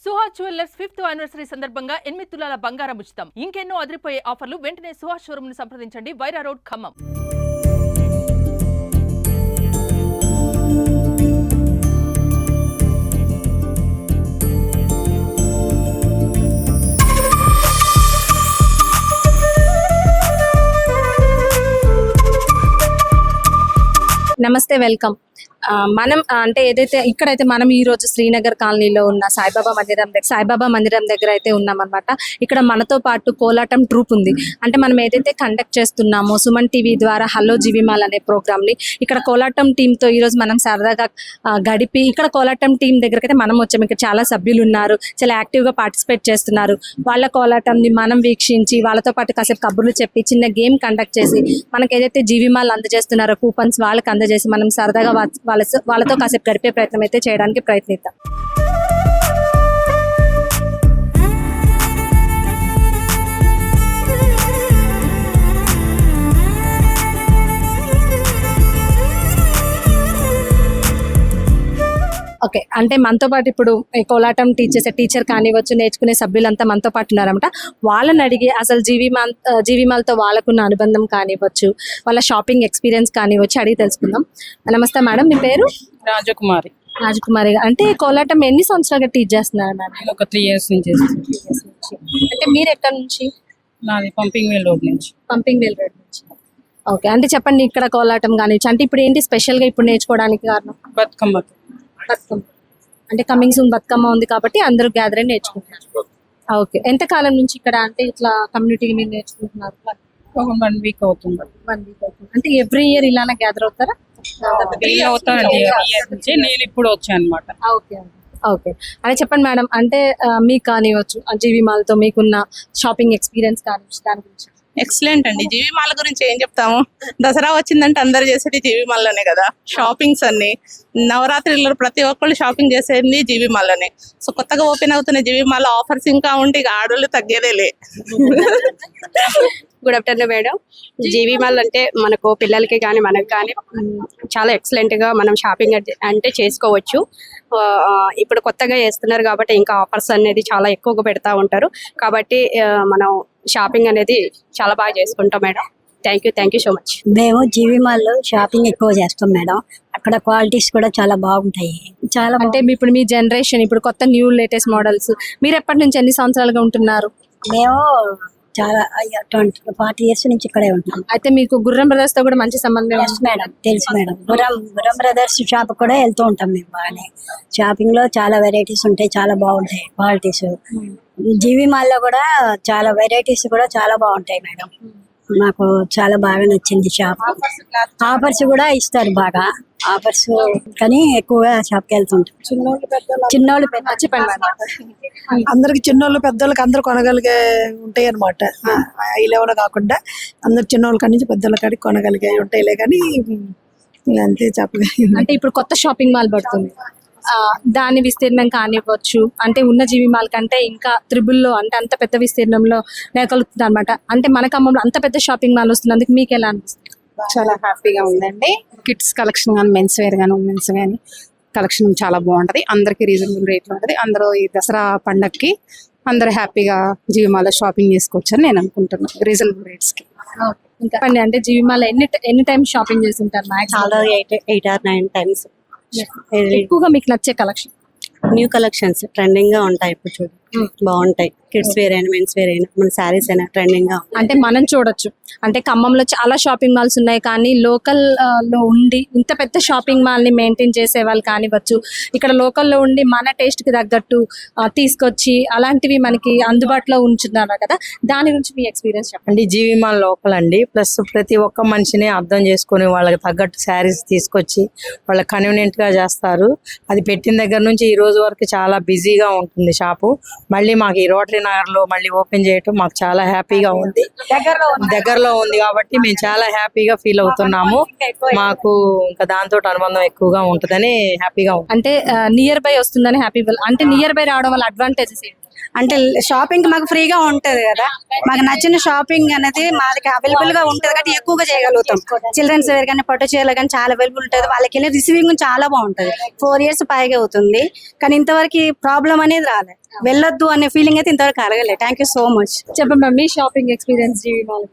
Suhas jewellers 5th anniversary సందర్భంగా 8 తులాల బంగారం ఉచితం. ఇంకెన్నో అదిరిపోయే ఆఫర్లు. వెంటనే సుహాస్ షోరూమ్ ను సంప్రదించండి. వైరా రోడ్, ఖమ్మం. నమస్తే, వెల్కమ్. మనం అంటే ఏదైతే ఇక్కడైతే మనం ఈ రోజు శ్రీనగర్ కాలనీలో ఉన్న సాయిబాబా మందిరం దగ్గర అయితే ఉన్నాం అనమాట. ఇక్కడ మనతో పాటు కోలాటం ట్రూప్ ఉంది. అంటే మనం ఏదైతే కండక్ట్ చేస్తున్నామో సుమన్ టీవీ ద్వారా హలో జీవిమాల్ అనే ప్రోగ్రామ్ ని ఇక్కడ కోలాటం టీమ్ తో ఈ రోజు మనం సరదాగా గడిపి ఇక్కడ కోలాటం టీం దగ్గరకైతే మనం వచ్చాము. ఇక్కడ చాలా సభ్యులు ఉన్నారు, చాలా యాక్టివ్ గా పార్టిసిపేట్ చేస్తున్నారు. వాళ్ళ కోలాటం ని మనం వీక్షించి వాళ్ళతో పాటు కాసేపు కబుర్లు చెప్పి చిన్న గేమ్ కండక్ట్ చేసి మనకి ఏదైతే జీవిమాల్ అందజేస్తున్నారో కూపన్స్ వాళ్ళకి అందజేసి మనం సరదాగా వాళ్ళతో కాసేపు గడిపే ప్రయత్నం అయితే చేయడానికి ప్రయత్నిద్దాం. ఓకే, అంటే మనతో పాటు ఇప్పుడు కోలాటం టీచర్ కానివచ్చు, నేర్చుకునే సభ్యులంతా మనతో పాటు ఉన్నారన్నమాట. వాళ్ళని అడిగి అసలు జీవిమాల్తో వాళ్ళకున్న అనుబంధం కానివ్వచ్చు, వాళ్ళ షాపింగ్ ఎక్స్పీరియన్స్ కానివ్వచ్చు అడిగి తెలుసుకుందాం. నమస్తే మేడం, మీ పేరు? రాజకుమారి. అంటే కోలాటం ఎన్ని సంవత్సరాలుగా టీచ్ చేస్తున్నారు మేడం? ఒక 3 years నుంచి. అంటే మీరు ఎక్కడి నుంచి? నాది పంపింగ్ వేల్ రోడ్ నుంచి. ఓకే, అంటే చెప్పండి ఇక్కడ కోలాటం కానివచ్చు అంటే ఇప్పుడు ఏంటి స్పెషల్ గా ఇప్పుడు నేర్చుకోవడానికి కారణం? బతుకమ్మ. అంటే కమింగ్ సూన్ బతుకమ్మ ఉంది కాబట్టి అందరూ గ్యాదర్ అయి నేర్చుకుంటున్నారు. ఓకే, ఎంత కాలం నుంచి ఇక్కడ అంటే ఇట్లా కమ్యూనిటీకి మీరు నేర్చుకుంటున్నారు? 1 week అవుతుంది. అంటే ఎవ్రీ ఇయర్ ఇలానే గ్యాదర్ అవుతారా? అవుతానండి, నుంచి నేను ఇప్పుడు వచ్చాను అనమాట. ఓకే, అదే చెప్పండి మేడం, అంటే మీకు కానివచ్చు జీవిమాల్తో మీకున్న షాపింగ్ ఎక్స్పీరియన్స్ కానివచ్చు దాని గురించి. ఎక్సలెంట్ అండి. జీవిమాల గురించి ఏం చెప్తాము, దసరా వచ్చిందంటే అందరు చేసేది జీవిమాల్లోనే కదా. షాపింగ్స్ అన్ని నవరాత్రిలో ప్రతి ఒక్కళ్ళు షాపింగ్ చేసేది జీవిమాల్లోనే. సో కొత్తగా ఓపెన్ అవుతున్న జీవిమాల ఆఫర్స్ ఇంకా ఉంటే ఇక ఆడోళ్ళు తగ్గేదేలే. Good afternoon madam. జీవిమాల్ అంటే మనకు పిల్లలకి కానీ మనకి కానీ చాలా ఎక్సలెంట్గా మనం షాపింగ్ అంటే చేసుకోవచ్చు. ఇప్పుడు కొత్తగా చేస్తున్నారు కాబట్టి ఇంకా ఆఫర్స్ అనేది చాలా ఎక్కువగా పెడతా ఉంటారు కాబట్టి మనం షాపింగ్ అనేది చాలా బాగా చేసుకుంటాం madam. Thank you so much. మేము జీవిమాల్లో షాపింగ్ ఎక్కువ చేస్తాం మేడం. అక్కడ క్వాలిటీస్ కూడా చాలా బాగుంటాయి. చాలా అంటే ఇప్పుడు మీ జనరేషన్ ఇప్పుడు కొత్త న్యూ లేటెస్ట్ మోడల్స్ మీరు ఎప్పటి నుంచి ఎన్ని సంవత్సరాలుగా ఉంటున్నారు? మేము చాలా 40 years నుంచి ఇక్కడే ఉంటున్నాం. అయితే మీకు గుర్రం బ్రదర్స్ తో కూడా మంచి సంబంధం? మేడం, తెలుసు మేడం. గుర్రం బ్రదర్స్ షాప్ కూడా వెళ్తూ ఉంటాం మేము. బాగానే షాపింగ్ లో చాలా వెరైటీస్ ఉంటాయి, చాలా బాగుంటాయి క్వాలిటీస్. జీవిమాల్లో కూడా చాలా వెరైటీస్ కూడా చాలా బాగుంటాయి మేడం. నాకు చాలా బాగా నచ్చింది షాప్. ఆఫర్స్ కూడా ఇస్తారు బాగా ఆఫర్స్, కానీ ఎక్కువగా షాప్కి వెళ్తుంటాం. చిన్నోళ్ళు అందరికి చిన్నోళ్ళు పెద్దోళ్ళకి అందరు కొనగలిగే ఉంటాయి అనమాట. ఈ లెవెల్ కాకుండా అందరు చిన్నోళ్ళ కాడి నుంచి పెద్దోళ్ళ కాడికి కొనగలిగే ఉంటాయిలే, కానీ అంతే చెప్పలేదు. అంటే ఇప్పుడు కొత్త షాపింగ్ మాల్ పడుతుంది, దాని విస్తీర్ణం కానివ్వచ్చు అంటే ఉన్న జీవిమాల్ కంటే ఇంకా త్రిబుల్లో అంటే అంత పెద్ద విస్తీర్ణంలో నెలకొలుతుంది అనమాట. అంటే మన ఖమ్మంలో అంత పెద్ద షాపింగ్ మాల్ వస్తున్నందుకు మీకు ఎలా అనిపిస్తుంది? చాలా హ్యాపీగా ఉందండి. కిడ్స్ కలెక్షన్ కానీ మెన్స్ వేర్ కానీ ఉమెన్స్ కానీ కలెక్షన్ చాలా బాగుంటది. అందరికి రీజనబుల్ రేట్లో ఉంటుంది. అందరూ ఈ దసరా పండగకి అందరూ హ్యాపీగా జీవిమాల్లో షాపింగ్ చేసుకోవచ్చు అని నేను అనుకుంటున్నాను, రీజనబుల్ రేట్స్ కి. ఇంకా అంటే జీవిమాల్ ఎన్ని టైమ్స్ షాపింగ్ చేస్తుంటారు? చాలా 8 or 9 times. ఎక్కువగా మీకు నచ్చే కలెక్షన్? న్యూ కలెక్షన్స్ ట్రెండింగ్ గా ఉంటాయి. ఇప్పుడు చూడు బాగుంటాయి. కిడ్స్ వేర్ అయినా మెన్స్ వేర్ అయినా మన శారీస్ అయినా ట్రెండింగ్ గా. అంటే మనం చూడొచ్చు అంటే ఖమ్మంలో చాలా షాపింగ్ మాల్స్ ఉన్నాయి, కానీ లోకల్ లో ఉండి ఇంత పెద్ద షాపింగ్ మాల్ ని మెయింటైన్ చేసే వాళ్ళు కానివచ్చు, ఇక్కడ లోకల్లో ఉండి మన టేస్ట్ కి తగ్గట్టు తీసుకొచ్చి అలాంటివి మనకి అందుబాటులో ఉంచుతున్నారు కదా, దాని గురించి మీ ఎక్స్పీరియన్స్ చెప్పండి. జీవిమాల్ లోకల్ అండి, ప్లస్ ప్రతి ఒక్క మనిషిని అర్థం చేసుకుని వాళ్ళకి తగ్గట్టు శారీస్ తీసుకొచ్చి వాళ్ళకి కన్వీనియంట్ గా చేస్తారు. అది పెట్టిన దగ్గర నుంచి ఈ రోజు వరకు చాలా బిజీగా ఉంటుంది షాపు. మళ్ళీ మాకు ఈ రోటరీ నగర్ లో మళ్ళీ ఓపెన్ చేయటం మాకు చాలా హ్యాపీగా ఉంది. దగ్గరలో ఉంది కాబట్టి మేము చాలా హ్యాపీగా ఫీల్ అవుతున్నాము. మాకు ఇంకా దాంతో అనుబంధం ఎక్కువగా ఉంటుందని హ్యాపీగా ఉంది. అంటే నియర్ బై వస్తుందని హ్యాపీ. అంటే నియర్ బై రావడం వల్ల అడ్వాంటేజెస్ ఏంటి? అంటే షాపింగ్ మాకు ఫ్రీగా ఉంటది కదా, మాకు నచ్చిన షాపింగ్ అనేది మాకు అవైలబుల్ గా ఉంటది కాబట్టి ఎక్కువగా చేయగలుగుతాం. చిల్డ్రన్స్ వేర్ కానీ పట్టు చీరలు కానీ చాలా అవైలబుల్ ఉంటుంది. వాళ్ళకి రిసీవింగ్ చాలా బాగుంటది. 4 years పైగా అవుతుంది కానీ ఇంతవరకు ప్రాబ్లం అనేది రాలేదు. వెళ్ళొద్దు అనే ఫీలింగ్ అయితే ఇంతవరకు కలగలేదు. Thank you so much. చెప్పండి మీ షాపింగ్ ఎక్స్పీరియన్స్ జీవి మాల్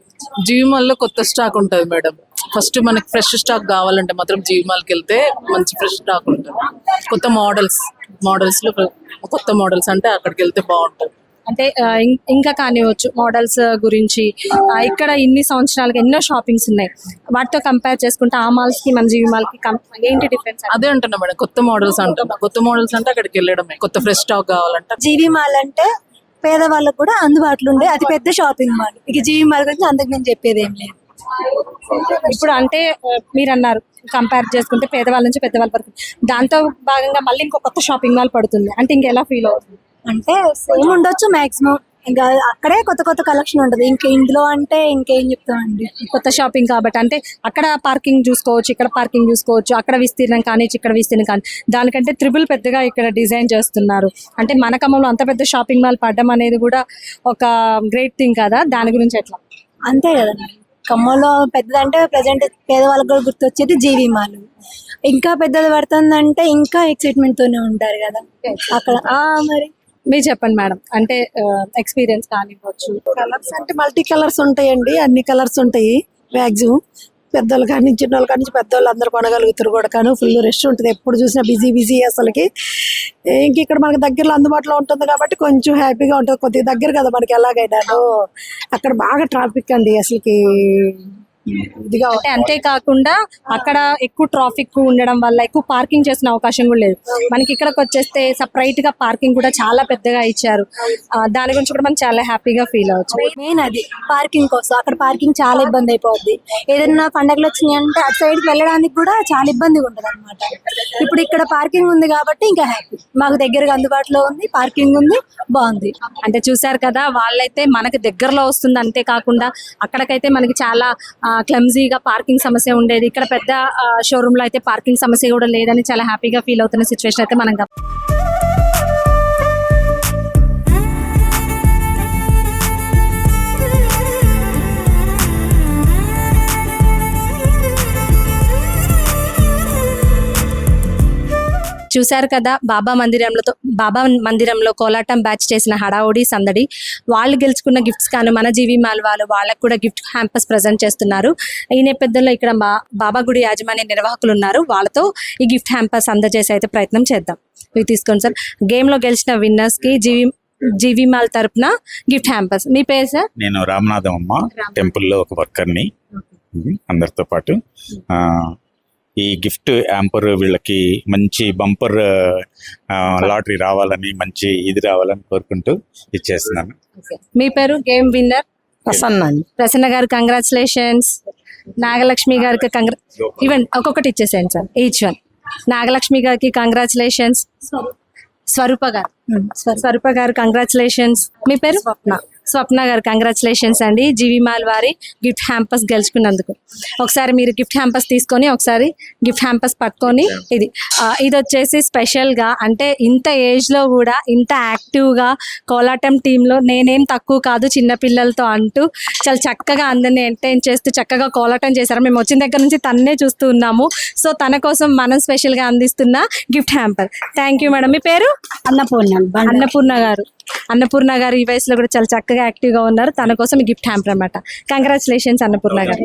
జీవి మాల్ లో కొత్త స్టాక్ ఉంటుంది మేడం. ఫస్ట్ మనకి ఫ్రెష్ స్టాక్ కావాలంటే మాత్రం జీవి మాల్కి వెళ్తే మంచి ఫ్రెష్ స్టాక్ ఉంటుంది. కొత్త మోడల్స్ లో కొత్త మోడల్స్ అంటే అక్కడికి వెళ్తే బాగుంటుంది. అంటే ఇంకా కానివచ్చు మోడల్స్ గురించి. ఇక్కడ ఇన్ని సంవత్సరాలకి ఎన్నో షాపింగ్స్ ఉన్నాయి, వాటితో కంపేర్ చేసుకుంటే ఆ మాల్స్ కి మన జీవి మాల్ కి ఏంటి డిఫరెన్స్? అదే అంటున్నా మేడం, కొత్త మోడల్స్ అంటున్నా. కొత్త మోడల్స్ అంటే అక్కడికి వెళ్ళడమే. కొత్త ఫ్రెష్ స్టాక్ కావాలంటే జీవి మాల్ అంటే పేదవాళ్ళకు కూడా అందుబాటులో ఉండే అతి పెద్ద షాపింగ్ మాల్. ఇక జీవి మాల్ గురించి అందుకు నేను చెప్పేది ఏం లేదు. ఇప్పుడు అంటే మీరు అన్నారు కంపేర్ చేసుకుంటే పేదవాళ్ళ నుంచి పెద్దవాళ్ళ వరకు, దాంతో భాగంగా మళ్ళీ ఇంకో కొత్త షాపింగ్ మాల్ పడుతుంది అంటే ఇంకెలా ఫీల్ అవుతుంది? అంటే సేమ్ ఉండొచ్చు మాక్సిమం, ఇంకా అక్కడే కొత్త కొత్త కలెక్షన్ ఉంటుంది. ఇంకా ఇందులో అంటే ఇంకేం చెప్తామండి, కొత్త షాపింగ్ కాబట్టి అంటే అక్కడ పార్కింగ్ చూసుకోవచ్చు, ఇక్కడ పార్కింగ్ చూసుకోవచ్చు, అక్కడ విస్తీర్ణం కానీ ఇక్కడ విస్తీర్ణం కానీ దానికంటే త్రిబుల్ పెద్దగా ఇక్కడ డిజైన్ చేస్తున్నారు. అంటే మన ఖమ్మంలో అంత పెద్ద షాపింగ్ మాల్ పడడం అనేది కూడా ఒక గ్రేట్ థింగ్ కదా, దాని గురించి ఎట్లా? అంతే కదండి. ఖమ్మంలో పెద్దదంటే ప్రజెంట్ పేదవాళ్ళకి కూడా గుర్తొచ్చేది జీవి మాల్. ఇంకా పెద్దది పడుతుందంటే ఇంకా ఎక్సైట్మెంట్ తోనే ఉంటారు కదా అక్కడ. మరి మీరు చెప్పండి మేడం, అంటే ఎక్స్పీరియన్స్ కానివ్వచ్చు. కలర్స్ అంటే మల్టీ కలర్స్ ఉంటాయండి, అన్ని కలర్స్ ఉంటాయి మ్యాక్సిమం. పెద్దోళ్ళు కానీ చిన్నోళ్ళు కానీ పెద్దోళ్ళు అందరు కొనగలుగుతారు కూడా. కానీ ఫుల్ రష్ ఉంటుంది, ఎప్పుడు చూసినా బిజీ అసలుకి. ఇంక ఇక్కడ మనకి దగ్గరలో అందుబాటులో ఉంటుంది కాబట్టి కొంచెం హ్యాపీగా ఉంటుంది. కొద్దిగా దగ్గర కదా మనకి ఎలాగైనా. అక్కడ బాగా ట్రాఫిక్ అండి అసలుకి ఇదిగా. అంటే అంతేకాకుండా అక్కడ ఎక్కువ ట్రాఫిక్ ఉండడం వల్ల ఎక్కువ పార్కింగ్ చేసిన అవకాశం కూడా లేదు. మనకి ఇక్కడికి వచ్చేస్తే సపరేట్ గా పార్కింగ్ కూడా చాలా పెద్దగా ఇచ్చారు. దాని గురించి కూడా మనం చాలా హ్యాపీగా ఫీల్ అవ్వచ్చు. మెయిన్ అది పార్కింగ్ కోసం. అక్కడ పార్కింగ్ చాలా ఇబ్బంది అయిపోద్ది. ఏదైనా పండగలు వచ్చినాయి అంటే అటు సైడ్ వెళ్ళడానికి కూడా చాలా ఇబ్బందిగా ఉంటుంది అనమాట. ఇప్పుడు ఇక్కడ పార్కింగ్ ఉంది కాబట్టి ఇంకా హ్యాపీ. మాకు దగ్గరగా అందుబాటులో ఉంది, పార్కింగ్ ఉంది, బాగుంది. అంటే చూసారు కదా, వాళ్ళైతే మనకి దగ్గరలో వస్తుంది. అంతేకాకుండా అక్కడికైతే మనకి చాలా క్లమ్జీగా పార్కింగ్ సమస్య ఉండేది. ఇక్కడ పెద్ద షోరూమ్ లో అయితే పార్కింగ్ సమస్య కూడా లేదని చాలా హ్యాపీగా ఫీల్ అవుతున్న సిచ్యువేషన్ అయితే మనం చూశారు కదా. బాబా మందిరంలో కోలాటం బ్యాచ్ చేసిన హడావుడి సందడి. వాళ్ళు గెలుచుకున్న గిఫ్ట్స్ కానీ మన జీవి మాల్ వాళ్ళకు కూడా గిఫ్ట్ హ్యాంపర్స్ ప్రజెంట్ చేస్తున్నారు. ఈ నేపథ్యంలో ఇక్కడ బాబా గుడి యాజమాన్య నిర్వాహకులు ఉన్నారు, వాళ్ళతో ఈ గిఫ్ట్ హ్యాంపర్స్ అందజేసి అయితే ప్రయత్నం చేద్దాం. ఇవి తీసుకోండి సార్. గేమ్ లో గెలిచిన విన్నర్స్ కి జీవి మాల్ తరపున గిఫ్ట్ హ్యాంపర్స్. మీ పేరు సార్? నేను రామనాథం అమ్మ, టెంపుల్లో ఒక వర్కర్ని అందరితో పాటు. ఈ గిఫ్ట్ యాంపర్ వీళ్ళకి మంచి బంపర్ లాటరీ రావాలని, మంచి ఇది రావాలని కోరుకుంటూ ఇచ్చేస్తున్నాను. మీ పేరు? గేమ్ విన్నర్ ప్రసన్న గారు కంగ్రాచులేషన్స్. నాగలక్ష్మి గారికి ఇవ్వండి, ఒక్కొక్కటి ఇచ్చేసేయండి సార్, ఈచ్ వన్. నాగలక్ష్మి గారికి కంగ్రాచులేషన్స్. స్వరూప గారు కంగ్రాచులేషన్స్. మీ పేరు? స్వప్న గారు కంగ్రాచులేషన్స్ అండి. జీవి మాల్ వారి గిఫ్ట్ హ్యాంపర్స్ గెలుచుకున్నందుకు. ఒకసారి మీరు గిఫ్ట్ హ్యాంపర్స్ తీసుకొని ఒకసారి గిఫ్ట్ హ్యాంపర్స్ పట్టుకొని ఇది వచ్చేసి స్పెషల్గా, అంటే ఇంత ఏజ్లో కూడా ఇంత యాక్టివ్గా కోలాటం టీంలో నేనేం తక్కువ కాదు చిన్నపిల్లలతో అంటూ చాలా చక్కగా అందరినీ ఎంటర్టైన్ చేస్తూ చక్కగా కోలాటం చేశారు. మేము వచ్చిన దగ్గర నుంచి తన్నే చూస్తూ ఉన్నాము. సో తన కోసం మనం స్పెషల్గా అందిస్తున్న gift hamper. Thank you madam. మీ పేరు? అన్నపూర్ణ గారు ఈ వయసులో కూడా చాలా చక్కగా యాక్టివ్గా ఉన్నారు. తన కోసం గిఫ్ట్ హ్యాంపర్ అన్నమాట. కంగ్రాచులేషన్స్ అన్నపూర్ణ గారు.